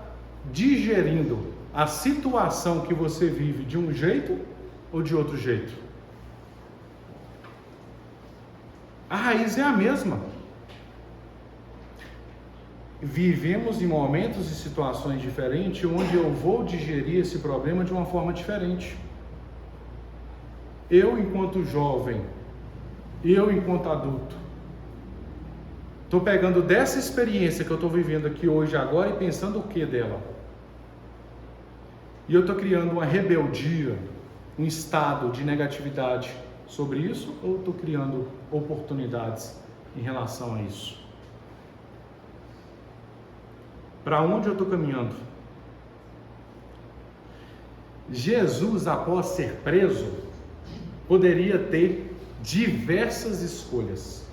digerindo a situação que você vive de um jeito ou de outro jeito? A raiz é a mesma. Vivemos em momentos e situações diferentes, onde eu vou digerir esse problema de uma forma diferente. Eu, enquanto jovem, eu, enquanto adulto, estou pegando dessa experiência que eu estou vivendo aqui hoje, agora, e pensando o que dela? E eu estou criando uma rebeldia, um estado de negatividade sobre isso, ou estou criando oportunidades em relação a isso? Para onde eu estou caminhando? Jesus, após ser preso, poderia ter diversas escolhas.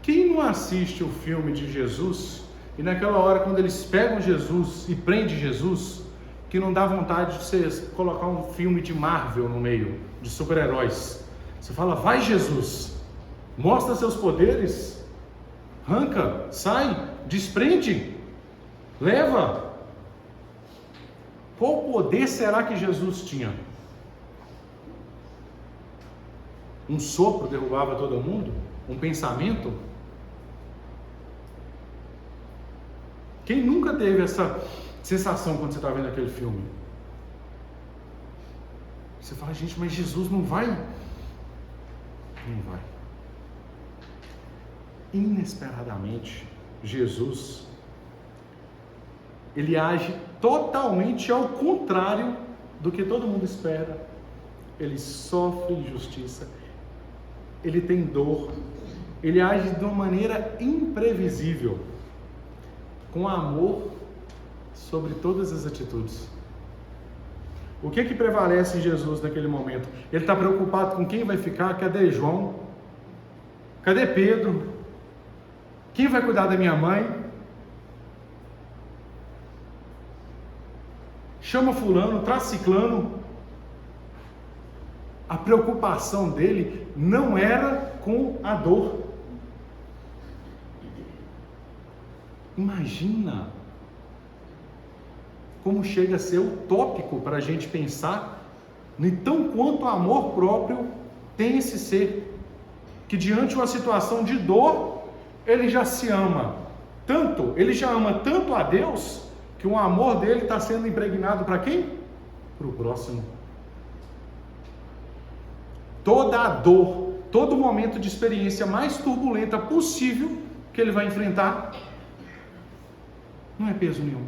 Quem não assiste o filme de Jesus, e naquela hora quando eles pegam Jesus e prendem Jesus, que não dá vontade de você colocar um filme de Marvel no meio, de super-heróis. Você fala: vai Jesus, mostra seus poderes, arranca, sai, desprende, leva. Qual poder será que Jesus tinha? Um sopro derrubava todo mundo? Um pensamento? Quem nunca teve essa sensação quando você está vendo aquele filme? Você fala: gente, mas Jesus não vai? Não vai. Inesperadamente, Jesus, ele age totalmente ao contrário do que todo mundo espera. Ele sofre injustiça, ele tem dor, ele age de uma maneira imprevisível, com amor sobre todas as atitudes. O que prevalece em Jesus naquele momento? Ele está preocupado com quem vai ficar. Cadê João? Cadê Pedro? Quem vai cuidar da minha mãe? Chama fulano, traz ciclano. A preocupação dele não era com a dor. Imagina como chega a ser utópico para a gente pensar no tão quanto amor próprio tem esse ser, que diante de uma situação de dor, ele já se ama, Tanto, ele já ama tanto a Deus, que o amor dele está sendo impregnado para quem? Para o próximo. Toda a dor, todo momento de experiência mais turbulenta possível que ele vai enfrentar, não é peso nenhum.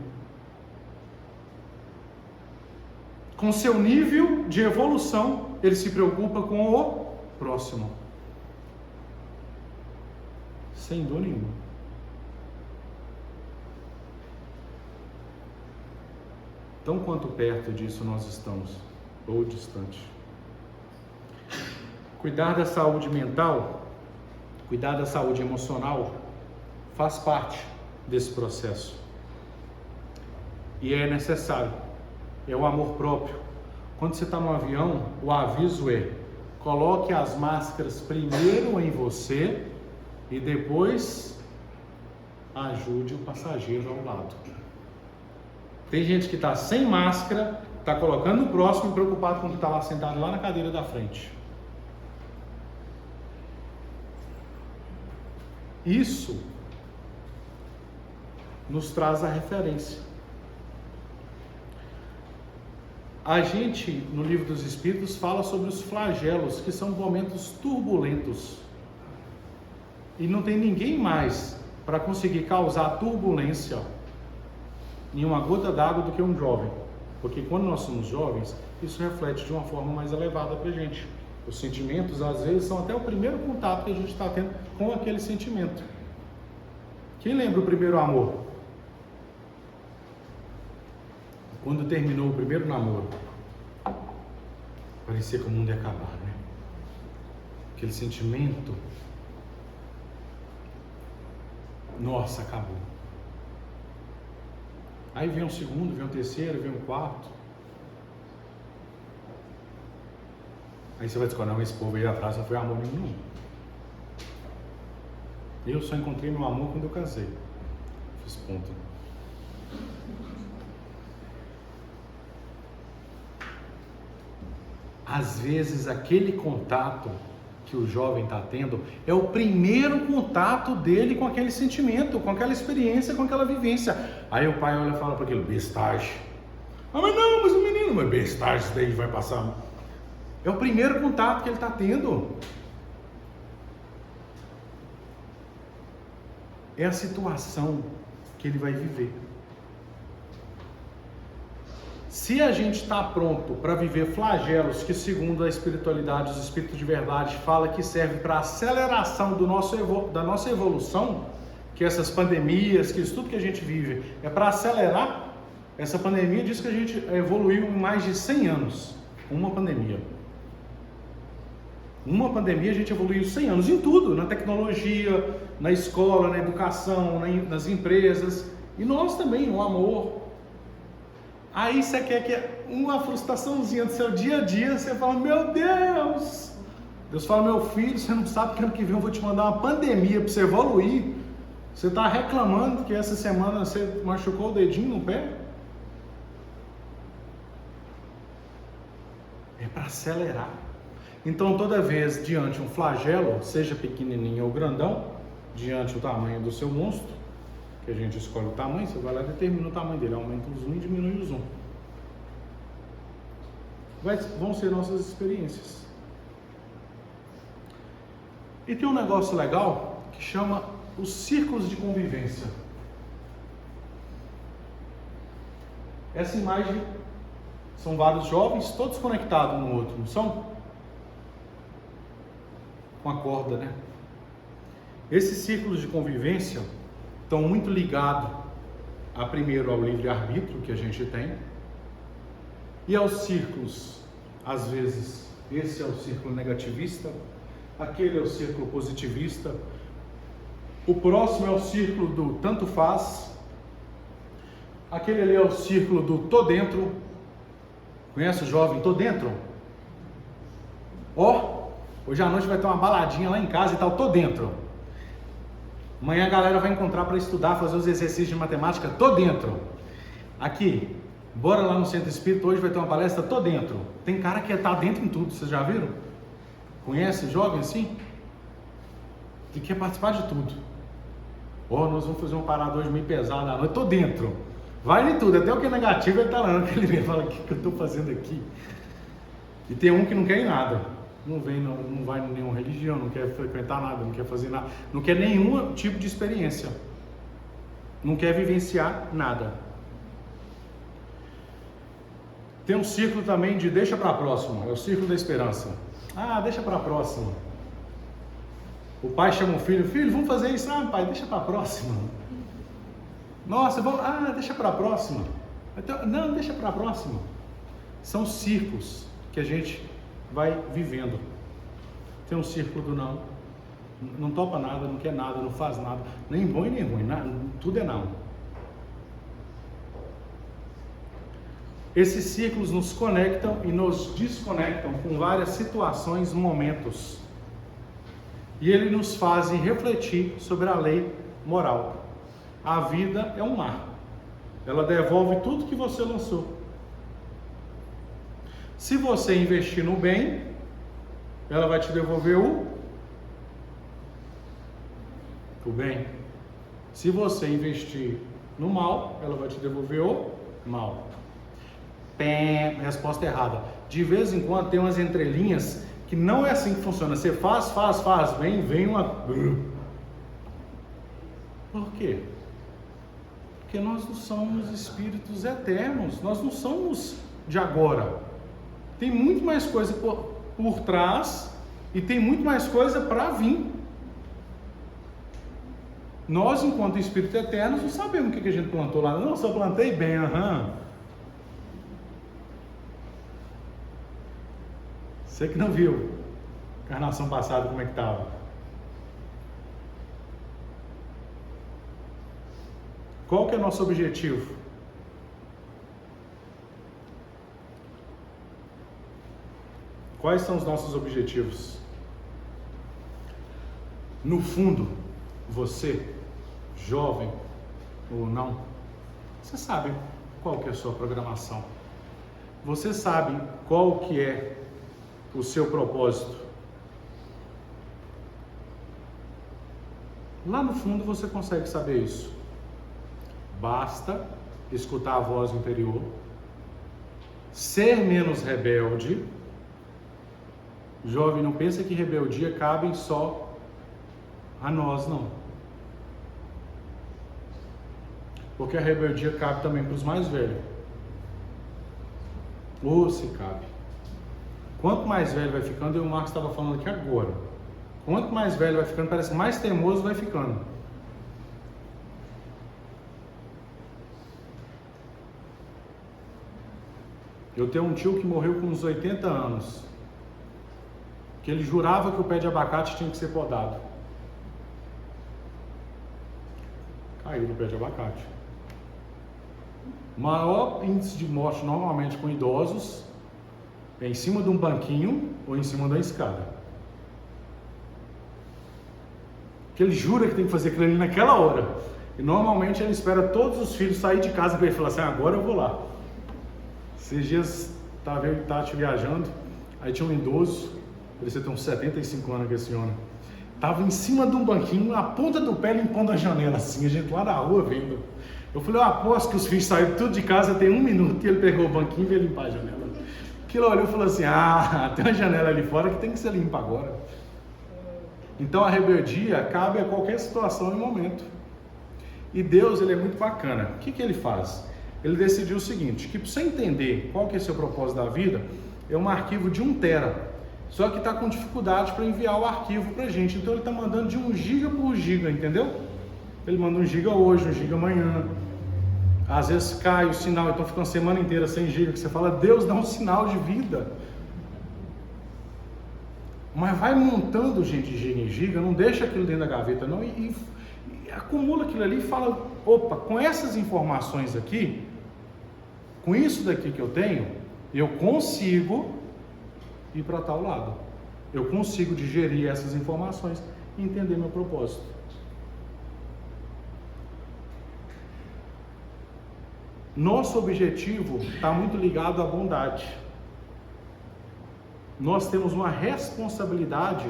Com seu nível de evolução, ele se preocupa com o próximo. Sem dor nenhuma. Tão quanto perto disso nós estamos, ou distante. Cuidar da saúde mental, cuidar da saúde emocional, faz parte desse processo. E é necessário. É o amor próprio. Quando você está no avião, o aviso é: coloque as máscaras primeiro em você e depois ajude o passageiro ao lado. Tem gente que está sem máscara, está colocando o próximo e preocupado com o que está lá sentado lá na cadeira da frente. Isso nos traz a referência. A gente, no Livro dos Espíritos, fala sobre os flagelos, que são momentos turbulentos. E não tem ninguém mais para conseguir causar turbulência em uma gota d'água do que um jovem. Porque quando nós somos jovens, isso reflete de uma forma mais elevada para a gente. Os sentimentos, às vezes, são até o primeiro contato que a gente está tendo com aquele sentimento. Quem lembra o primeiro amor? Quando terminou o primeiro namoro, parecia que o mundo ia acabar, né? Aquele sentimento, nossa, acabou. Aí vem um segundo, vem um terceiro, vem um quarto. Aí você vai descobrir, não, esse povo aí atrás não foi amor nenhum. Eu só encontrei meu amor quando eu casei. Fiz ponto. Às vezes aquele contato que o jovem está tendo é o primeiro contato dele com aquele sentimento, com aquela experiência, com aquela vivência. Aí o pai olha e fala para aquele bestagem. Ah, mas não, mas o menino, mas bestagem, isso daí vai passar. É o primeiro contato que ele está tendo. É a situação que ele vai viver. Se a gente está pronto para viver flagelos que, segundo a espiritualidade, os espíritos de verdade fala que serve para aceleração da nossa evolução, que essas pandemias, que isso tudo que a gente vive é para acelerar. Essa pandemia diz que a gente evoluiu em mais de 100 anos. Uma pandemia a gente evoluiu 100 anos em tudo, na tecnologia, na escola, na educação, nas empresas, e nós também, no amor. Aí você quer que uma frustraçãozinha do seu dia a dia, você fala, meu Deus! Deus fala, meu filho, você não sabe que ano que vem eu vou te mandar uma pandemia para você evoluir. Você está reclamando que essa semana você machucou o dedinho no pé? É para acelerar. Então toda vez diante um flagelo, seja pequenininho ou grandão, diante do tamanho do seu monstro, que a gente escolhe o tamanho, você vai lá e determina o tamanho dele, aumenta o zoom e diminui o zoom. Vão ser nossas experiências. E tem um negócio legal que chama os círculos de convivência. Essa imagem são vários jovens, todos conectados um no outro, não são? Com a corda, né? Esses círculos de convivência estão muito ligados, primeiro ao livre-arbítrio que a gente tem, e aos círculos, às vezes, esse é o círculo negativista, aquele é o círculo positivista, o próximo é o círculo do tanto faz, aquele ali é o círculo do tô dentro. Conhece o jovem tô dentro? Hoje à noite vai ter uma baladinha lá em casa e tal, tô dentro. Amanhã a galera vai encontrar para estudar, fazer os exercícios de matemática, tô dentro. Aqui, bora lá no Centro Espírita, hoje vai ter uma palestra, tô dentro. Tem cara que tá dentro em tudo, vocês já viram? Conhece jovem assim? Que quer participar de tudo. Nós vamos fazer uma parada hoje meio pesada, eu tô dentro. Vai em tudo, até o que é negativo ele tá lá naquele meio, fala, o que eu tô fazendo aqui? E tem um que não quer ir nada, não vai em nenhuma religião, não quer frequentar nada, não quer fazer nada, não quer nenhum tipo de experiência, não quer vivenciar nada. Tem um ciclo também de deixa para a próxima, é o ciclo da esperança. Deixa para a próxima. O pai chama o filho, vamos fazer isso, pai, deixa para a próxima. Nossa, vamos, deixa para a próxima. Então, não, deixa para a próxima. São ciclos que a gente vai vivendo. Tem um círculo do não topa nada, não quer nada, não faz nada, nem bom e nem ruim, tudo é não. Esses ciclos nos conectam e nos desconectam com várias situações, momentos. E eles nos fazem refletir sobre a lei moral. A vida é um mar. Ela devolve tudo que você lançou. Se você investir no bem, ela vai te devolver o bem. Se você investir no mal, ela vai te devolver o mal. Resposta errada. De vez em quando tem umas entrelinhas que não é assim que funciona. Você faz, vem uma... Por quê? Porque nós não somos espíritos eternos, nós não somos de agora. Tem muito mais coisa por trás e tem muito mais coisa para vir. Nós, enquanto espíritos eternos, não sabemos o que a gente plantou lá. Não, só plantei bem, Você que não viu encarnação passada como é que estava. Qual que é o nosso objetivo? Quais são os nossos objetivos? No fundo, você, jovem ou não, você sabe qual que é a sua programação. Você sabe qual que é o seu propósito. Lá no fundo você consegue saber isso. Basta escutar a voz interior, ser menos rebelde. Jovem, não pensa que rebeldia cabe só a nós, não. Porque a rebeldia cabe também para os mais velhos. Se cabe. Quanto mais velho vai ficando, o Marcos estava falando aqui agora. Quanto mais velho vai ficando, parece que mais teimoso vai ficando. Eu tenho um tio que morreu com uns 80 anos. Que ele jurava que o pé de abacate tinha que ser podado. Caiu no pé de abacate. O maior índice de morte normalmente com idosos é em cima de um banquinho ou em cima da escada. Que ele jura que tem que fazer aquilo ali naquela hora. E normalmente ele espera todos os filhos sair de casa para ele falar assim, agora eu vou lá. Esses dias estava eu e Tati viajando, aí tinha um idoso, parecia ter uns 75 anos que esse homem. Tava em cima de um banquinho, na ponta do pé limpando a janela assim, a gente lá na rua vendo. Eu falei, eu aposto que os filhos saíram tudo de casa, tem 1 minuto, e ele pegou o banquinho e veio limpar a janela. Aquilo olhou e falou assim, tem uma janela ali fora que tem que ser limpa agora. Então a rebeldia cabe a qualquer situação e momento. E Deus, ele é muito bacana. O que ele faz? Ele decidiu o seguinte, que para você entender qual que é o seu propósito da vida, é um arquivo de 1 tera. Só que está com dificuldade para enviar o arquivo para a gente. Então ele está mandando de 1 giga por giga, entendeu? Ele manda 1 giga hoje, 1 giga amanhã. Às vezes cai o sinal, então fica uma semana inteira sem giga, que você fala, Deus dá um sinal de vida. Mas vai montando, gente, de giga em giga, não deixa aquilo dentro da gaveta não, e acumula aquilo ali e fala, opa, com essas informações aqui, com isso daqui que eu tenho, eu consigo ir para tal lado. Eu consigo digerir essas informações e entender meu propósito. Nosso objetivo está muito ligado à bondade. Nós temos uma responsabilidade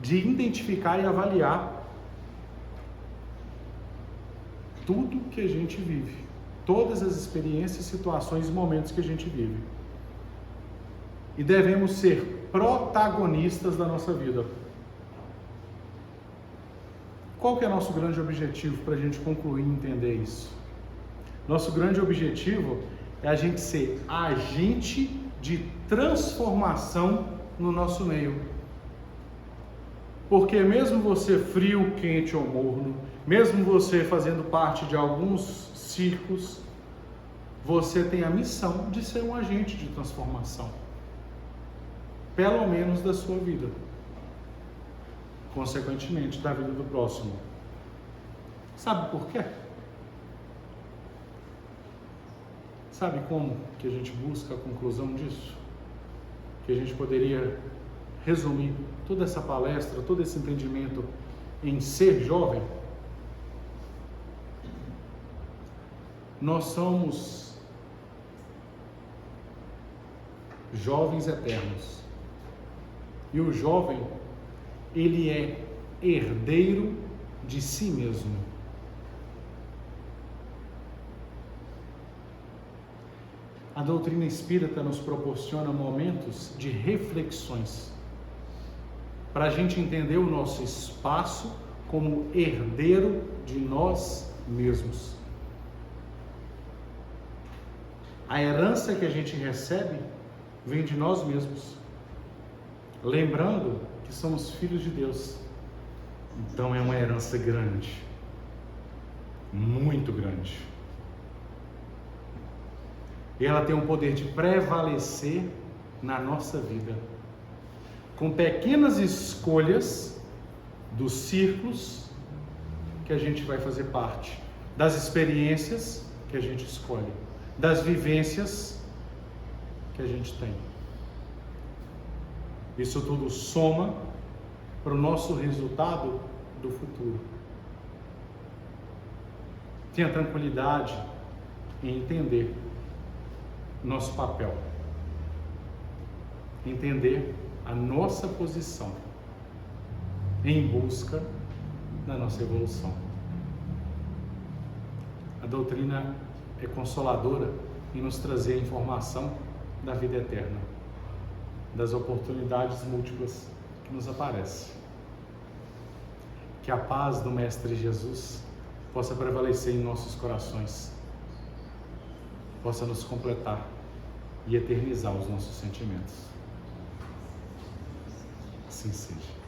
de identificar e avaliar tudo que a gente vive, todas as experiências, situações e momentos que a gente vive. E devemos ser protagonistas da nossa vida. Qual que é o nosso grande objetivo para a gente concluir e entender isso? Nosso grande objetivo é a gente ser agente de transformação no nosso meio. Porque mesmo você frio, quente ou morno, mesmo você fazendo parte de alguns círculos, você tem a missão de ser um agente de transformação. Pelo menos da sua vida. Consequentemente, da vida do próximo. Sabe por quê? Sabe como que a gente busca a conclusão disso? Que a gente poderia resumir toda essa palestra, todo esse entendimento em ser jovem? Nós somos jovens eternos. E o jovem, ele é herdeiro de si mesmo. A doutrina espírita nos proporciona momentos de reflexões para a gente entender o nosso espaço como herdeiro de nós mesmos. A herança que a gente recebe vem de nós mesmos. Lembrando que somos filhos de Deus. Então é uma herança grande. Muito grande. E ela tem o poder de prevalecer na nossa vida. Com pequenas escolhas dos círculos que a gente vai fazer parte. Das experiências que a gente escolhe. Das vivências que a gente tem. Isso tudo soma para o nosso resultado do futuro. Tenha tranquilidade em entender nosso papel, entender a nossa posição em busca da nossa evolução. A doutrina é consoladora em nos trazer a informação da vida eterna, das oportunidades múltiplas que nos aparecem. Que a paz do Mestre Jesus possa prevalecer em nossos corações, possa nos completar e eternizar os nossos sentimentos. Assim seja.